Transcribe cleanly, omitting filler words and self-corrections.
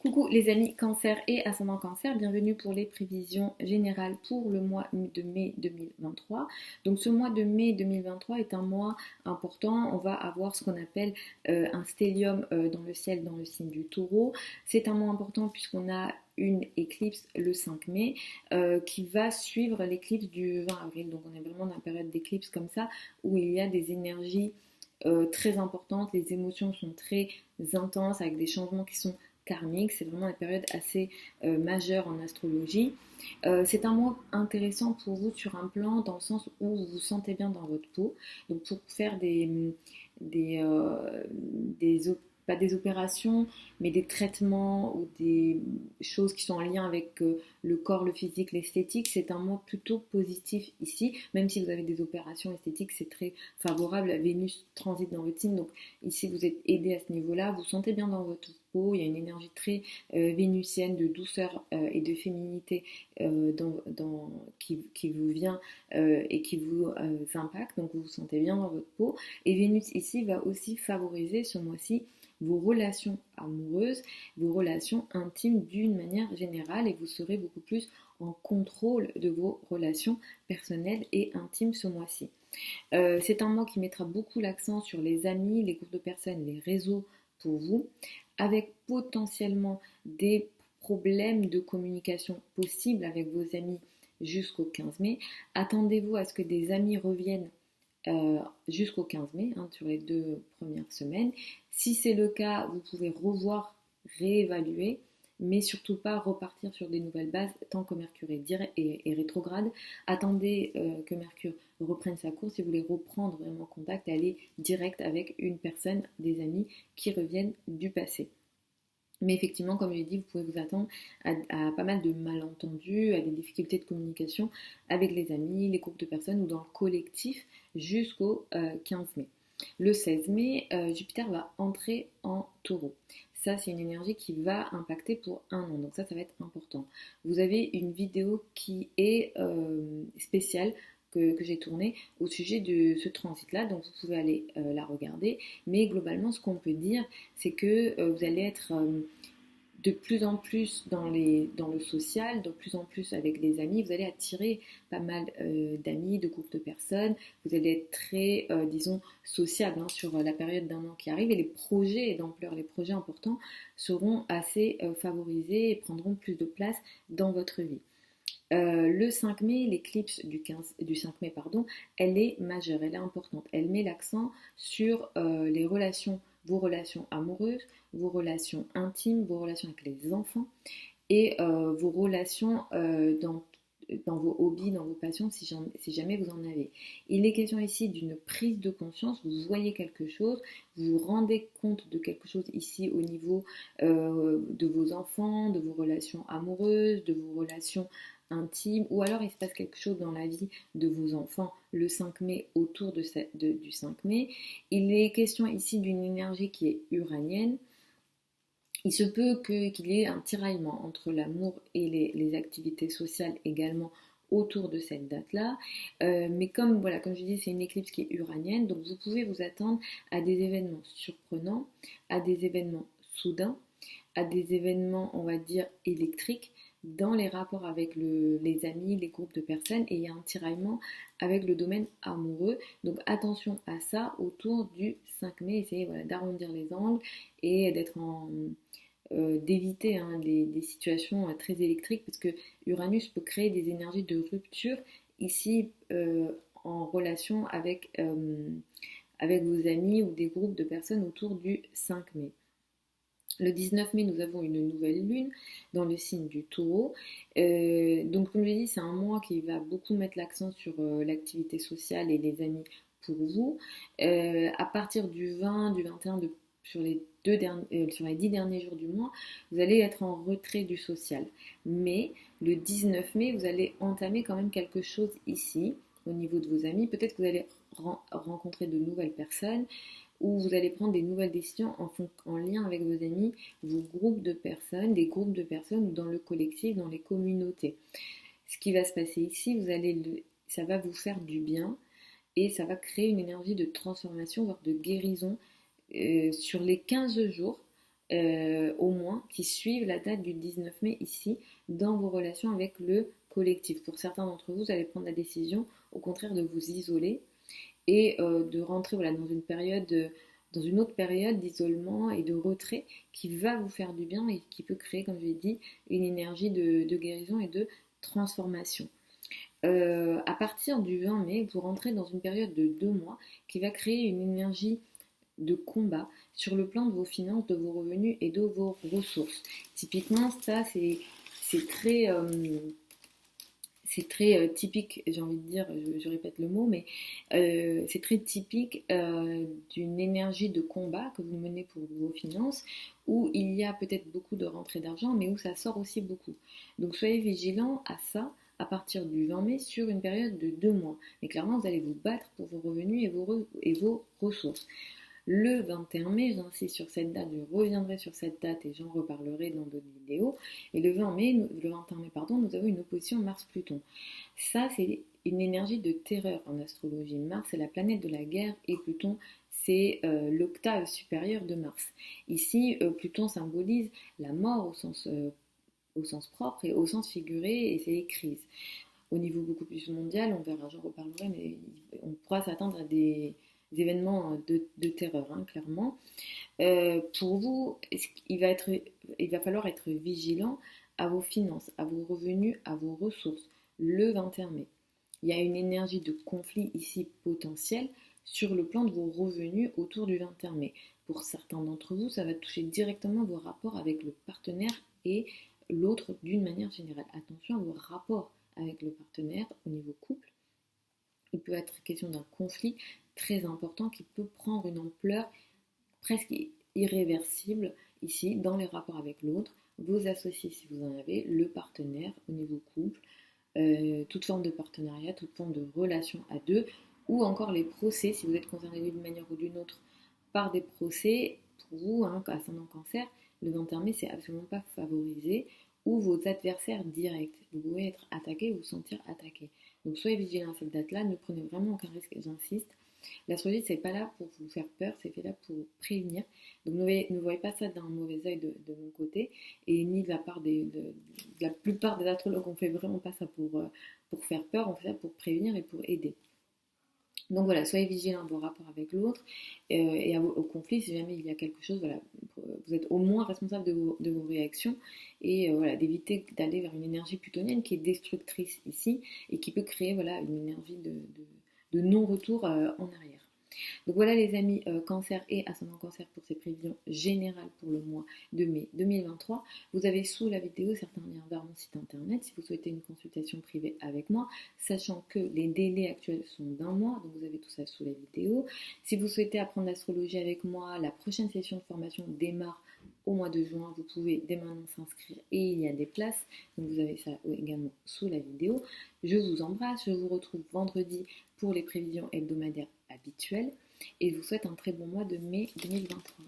Coucou les amis cancer et ascendant cancer, bienvenue pour les prévisions générales pour le mois de mai 2023. Donc ce mois de mai 2023 est un mois important, on va avoir ce qu'on appelle un stellium dans le ciel dans le signe du taureau. C'est un mois important puisqu'on a une éclipse le 5 mai qui va suivre l'éclipse du 20 avril. Donc on est vraiment dans une période d'éclipse comme ça où il y a des énergies très importantes, les émotions sont très intenses avec des changements qui sont karmique, c'est vraiment une période assez majeure en astrologie. C'est un mois intéressant pour vous sur un plan dans le sens où vous vous sentez bien dans votre peau. Donc pour faire des, pas des opérations, mais des traitements ou des choses qui sont en lien avec le corps, le physique, l'esthétique, c'est un mois plutôt positif ici. Même si vous avez des opérations esthétiques, c'est très favorable. Vénus transite dans votre signe, donc ici vous êtes aidé à ce niveau-là. Vous sentez bien dans votre peau, il y a une énergie très vénusienne de douceur et de féminité qui vous vient et qui vous impacte, donc vous vous sentez bien dans votre peau. Et Vénus ici va aussi favoriser ce mois-ci vos relations amoureuses, vos relations intimes d'une manière générale, et vous serez beaucoup plus en contrôle de vos relations personnelles et intimes ce mois-ci. C'est un mois qui mettra beaucoup l'accent sur les amis, les groupes de personnes, les réseaux pour vous, avec potentiellement des problèmes de communication possibles avec vos amis jusqu'au 15 mai. Attendez-vous à ce que des amis reviennent jusqu'au 15 mai, sur les 2 premières semaines. Si c'est le cas, vous pouvez revoir, réévaluer, mais surtout pas repartir sur des nouvelles bases tant que Mercure est rétrograde. Attendez que Mercure reprenne sa course si vous voulez reprendre vraiment contact et aller direct avec une personne, des amis qui reviennent du passé. Mais effectivement, comme je l'ai dit, vous pouvez vous attendre à pas mal de malentendus, à des difficultés de communication avec les amis, les groupes de personnes ou dans le collectif jusqu'au 15 mai. Le 16 mai, Jupiter va entrer en taureau. Ça, c'est une énergie qui va impacter pour un an. Donc ça va être important. Vous avez une vidéo qui est spéciale que j'ai tournée au sujet de ce transit-là. Donc vous pouvez aller la regarder. Mais globalement, ce qu'on peut dire, c'est que vous allez être de plus en plus dans le social, de plus en plus avec les amis, vous allez attirer pas mal d'amis, de groupes de personnes, vous allez être très, disons, sociable sur la période d'un an qui arrive, et les projets d'ampleur, les projets importants seront assez favorisés et prendront plus de place dans votre vie. Le 5 mai, l'éclipse du 5 mai, elle est majeure, elle est importante. Elle met l'accent sur les relations, vos relations amoureuses, vos relations intimes, vos relations avec les enfants et vos relations dans vos hobbies, dans vos passions, si jamais vous en avez. Il est question ici d'une prise de conscience, vous voyez quelque chose, vous vous rendez compte de quelque chose ici au niveau de vos enfants, de vos relations amoureuses, de vos relations intimes, ou alors il se passe quelque chose dans la vie de vos enfants le 5 mai, autour du 5 mai. Il est question ici d'une énergie qui est uranienne. Il se peut qu'il y ait un tiraillement entre l'amour et les activités sociales également autour de cette date-là. Mais comme je dis, c'est une éclipse qui est uranienne, donc vous pouvez vous attendre à des événements surprenants, à des événements soudains, à des événements, on va dire, électriques dans les rapports avec les amis, les groupes de personnes, et il y a un tiraillement avec le domaine amoureux. Donc attention à ça autour du 5 mai, essayez d'arrondir les angles et d'être d'éviter des situations très électriques, parce que Uranus peut créer des énergies de rupture ici en relation avec vos amis ou des groupes de personnes autour du 5 mai. Le 19 mai, nous avons une nouvelle lune dans le signe du taureau. Donc, comme je l'ai dit, c'est un mois qui va beaucoup mettre l'accent sur l'activité sociale et les amis pour vous. À partir du 20, du 21, sur sur les 10 derniers jours du mois, vous allez être en retrait du social. Mais le 19 mai, vous allez entamer quand même quelque chose ici, au niveau de vos amis. Peut-être que vous allez rencontrer de nouvelles personnes, où vous allez prendre des nouvelles décisions en lien avec vos amis, vos groupes de personnes, des groupes de personnes ou dans le collectif, dans les communautés. Ce qui va se passer ici, ça va vous faire du bien et ça va créer une énergie de transformation, voire de guérison sur les 15 jours au moins qui suivent la date du 19 mai ici dans vos relations avec le collectif. Pour certains d'entre vous, vous allez prendre la décision au contraire de vous isoler et de rentrer voilà, dans une autre période d'isolement et de retrait qui va vous faire du bien et qui peut créer, comme je l'ai dit, une énergie de guérison et de transformation. À partir du 20 mai, vous rentrez dans une période de 2 mois qui va créer une énergie de combat sur le plan de vos finances, de vos revenus et de vos ressources. Typiquement, ça, c'est très, c'est très typique, j'ai envie de dire, je répète le mot, mais c'est très typique d'une énergie de combat que vous menez pour vos finances, où il y a peut-être beaucoup de rentrées d'argent, mais où ça sort aussi beaucoup. Donc soyez vigilants à ça à partir du 20 mai sur une période de 2 mois. Mais clairement, vous allez vous battre pour vos revenus et vos ressources. Le 21 mai, j'insiste sur cette date, je reviendrai sur cette date et j'en reparlerai dans d'autres vidéos. Et le 21 mai, pardon, nous avons une opposition Mars-Pluton. Ça, c'est une énergie de terreur en astrologie. Mars, c'est la planète de la guerre et Pluton, c'est l'octave supérieure de Mars. Ici, Pluton symbolise la mort au sens propre et au sens figuré, et c'est les crises. Au niveau beaucoup plus mondial, on verra, j'en reparlerai, mais on pourra s'attendre à des événements de terreur, hein, clairement. Pour vous, il va falloir être vigilant à vos finances, à vos revenus, à vos ressources. Le 21 mai, il y a une énergie de conflit ici potentielle sur le plan de vos revenus autour du 21 mai. Pour certains d'entre vous, ça va toucher directement vos rapports avec le partenaire et l'autre d'une manière générale. Attention à vos rapports avec le partenaire au niveau couple. Il peut être question d'un conflit très important qui peut prendre une ampleur presque irréversible ici dans les rapports avec l'autre, vos associés si vous en avez, le partenaire au niveau couple, toute forme de partenariat, toute forme de relation à deux, ou encore les procès si vous êtes concerné d'une manière ou d'une autre par des procès. Pour vous, hein, ascendant cancer, le 21 mai c'est absolument pas favorisé, ou vos adversaires directs, vous pouvez être attaqué ou vous sentir attaqué. Donc soyez vigilants à cette date-là, ne prenez vraiment aucun risque, j'insiste. L'astrologie, c'est pas là pour vous faire peur, c'est fait là pour prévenir. Donc ne voyez pas ça d'un mauvais œil de mon côté, et ni de la part de la plupart des astrologues, on fait vraiment pas ça pour faire peur, on fait ça pour prévenir et pour aider. Donc voilà, soyez vigilants à vos rapports avec l'autre et au conflit, si jamais il y a quelque chose, voilà, vous êtes au moins responsable de vos réactions et voilà, d'éviter d'aller vers une énergie plutonienne qui est destructrice ici et qui peut créer voilà, une énergie de non-retour en arrière. Donc voilà les amis, cancer et ascendant cancer pour ces prévisions générales pour le mois de mai 2023. Vous avez sous la vidéo certains liens vers mon site internet si vous souhaitez une consultation privée avec moi, sachant que les délais actuels sont d'1 mois, donc vous avez tout ça sous la vidéo. Si vous souhaitez apprendre l'astrologie avec moi, la prochaine session de formation démarre au mois de juin, vous pouvez dès maintenant s'inscrire et il y a des places, donc vous avez ça également sous la vidéo. Je vous embrasse, je vous retrouve vendredi pour les prévisions hebdomadaires habituelles et je vous souhaite un très bon mois de mai 2023.